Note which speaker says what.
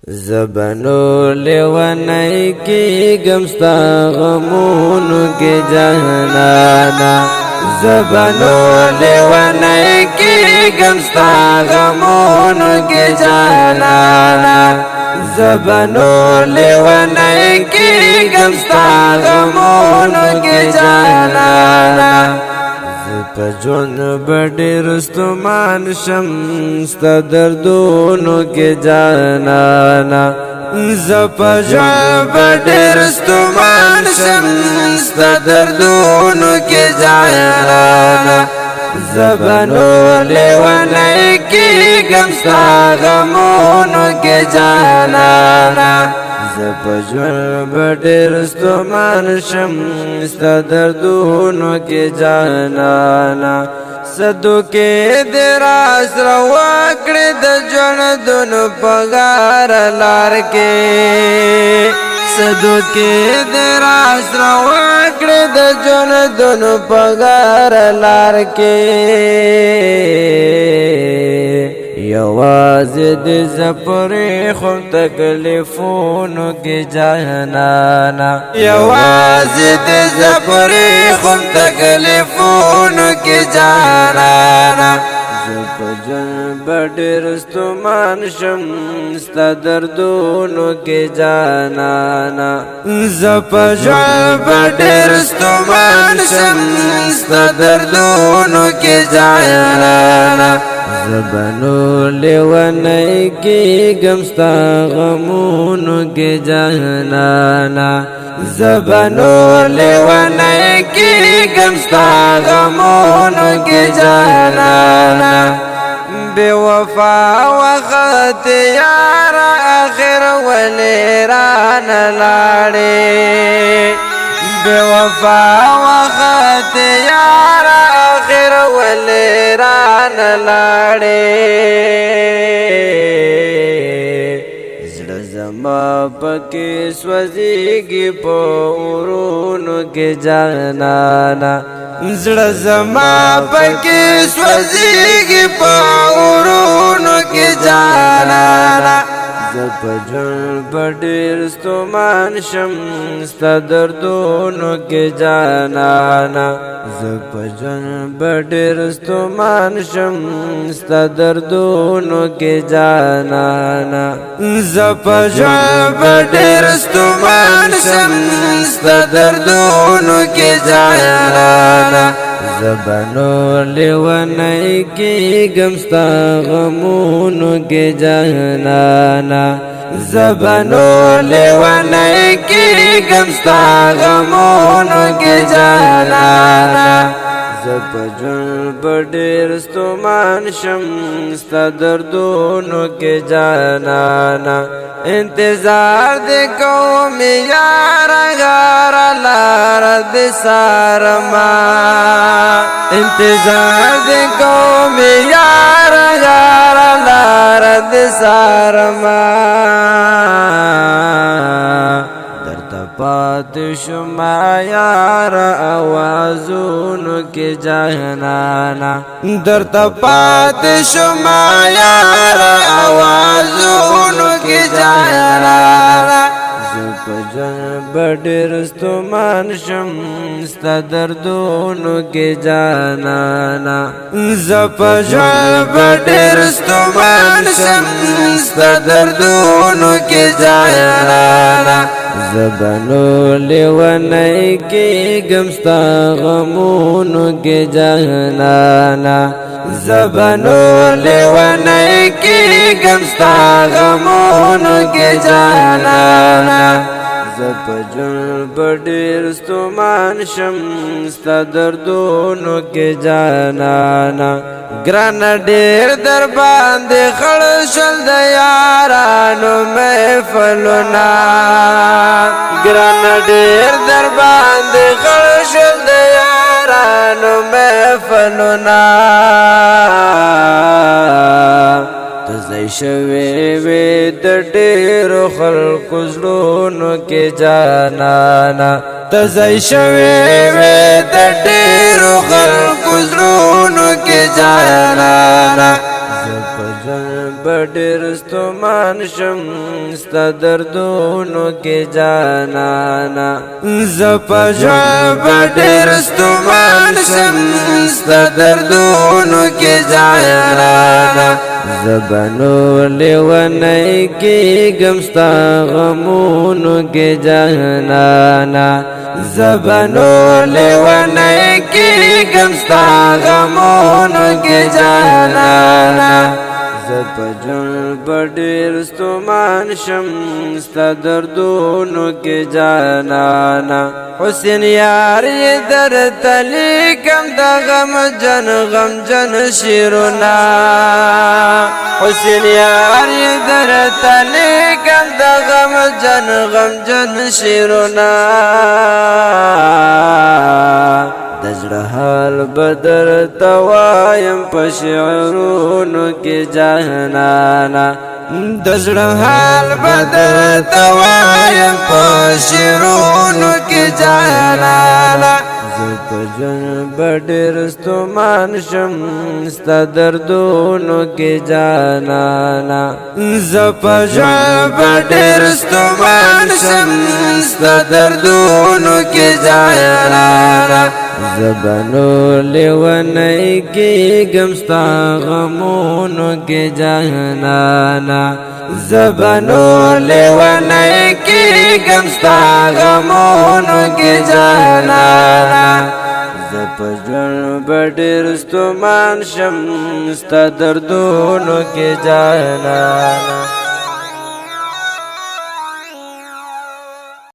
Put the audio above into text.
Speaker 1: زبنو لیونی کی گمستا غمونو کی جانانا زبنو لیونی کی گمستا غمونو کی جانانا زبنو لیونی کی گمستا غمونو کی جانانا پجون بڑی رستمان شمستا دردونو کی جانانا پجون بڑی رستمان شمستا دردونو کی جانانا زبنو لیونی کی گمستا غمونو کی جانانا زپجون بڑی رستمان شمستا دردونو کی جانانا صدو کے دراس رواکڑی دا جون دونو پگار لار کے صدو کے دراس رواکڑی دا جون دونو پگار لار کے یوازی دی زپری خم تکلیفونو کی جانانا یوازی دی زپری خم تکلیفونو کی جانانا زپجن بڑی رستمان شمستا دردونو کی جانانا زپجن بڑی رستمان شمستا دردونو کی جانانا زبنو لیونی کی گمستا غمونو کی جانانا زبنو لیونی کی گمستا غمونو کی جانانا بے وفا وقت یار آخر ولیران لاڑے بے وفا وقت یار آخر ولیران لاڑے زڑ زما پکی سوزیگی پا ورونو کی جانانا زڑ زما پکی سوزیگی پا ورونو کی جانانا زپجن بڑی رستمان شمستا دردونو کی جانانا زپجن بڑی رستمان شمستا دردونو کی جانانا زپجن بڑی رستمان شمستا دردونو کی جانانا زبنو لیونی کی گمستا غمونو کی جانانا زبنو لیونی کی گمستا غمونو کی جانانا زپجن بڑی رستمان شمستا دردونو کی جانانا انتظار دے قومی یار غار لار دے سارما انتظار دے قومی یار غار لار دے سارما پات شما یار آوازونو کی جانانا در پات شما یار آوازونو کی جانانا زپجن بڑی رستمان شمستا دردونو کی جانانا زپجن بڑی رستمان شمستا دردونو کی جانانا زبنو لیونی کی گمستا غمونو کی جانانا زبنو لیونی کی گمستا غمونو کی جانانا زپجن بڑی رستمان شمستا دردونو کی جانانا گران ډیر در باندې خړشل د یارانو محفلونه گران ډیر در باندې خړشل د یارانو محفلونه تزای شوی وی د ډیرو خلکو زړونو کې جانانا تزای شوی وی د ډیرو خلکو زړونو کې جانانا زپجن بډیر ستومان شم ستا دردونو کې جانانا زپا ژوند بډیر ستومان شم ستا دردونو کې جانانا زبانو لیونی کېږم ستا غمونو کې جانانا زبانو لیونی کېږم ستا غمونو کې جانانا زپا ژوند بډیر ستومان شم ستا دردونو کې جانانا حسین یار یې درته لیکم د غمجن شعرونه حسین یار یې درته لیکم د غمجن شعرونه د زړه حال به درته وایم په شعرونو کې جانانا د زړه حال به درته وایم په شعرونو کې جانانا زه په ژوند بډیر ستومان شم ستا دردونو کې جانانا زه په ژوند بډیر ستومان شم ستا دردونو کې جانانا زبانو لیونی کېږم ستا غمونو کې جانانا زبانو لیونی کېږم ستا غمونو کې جانانا زه په ژوند بډیر ستومان شم ستا دردونو کې جانانا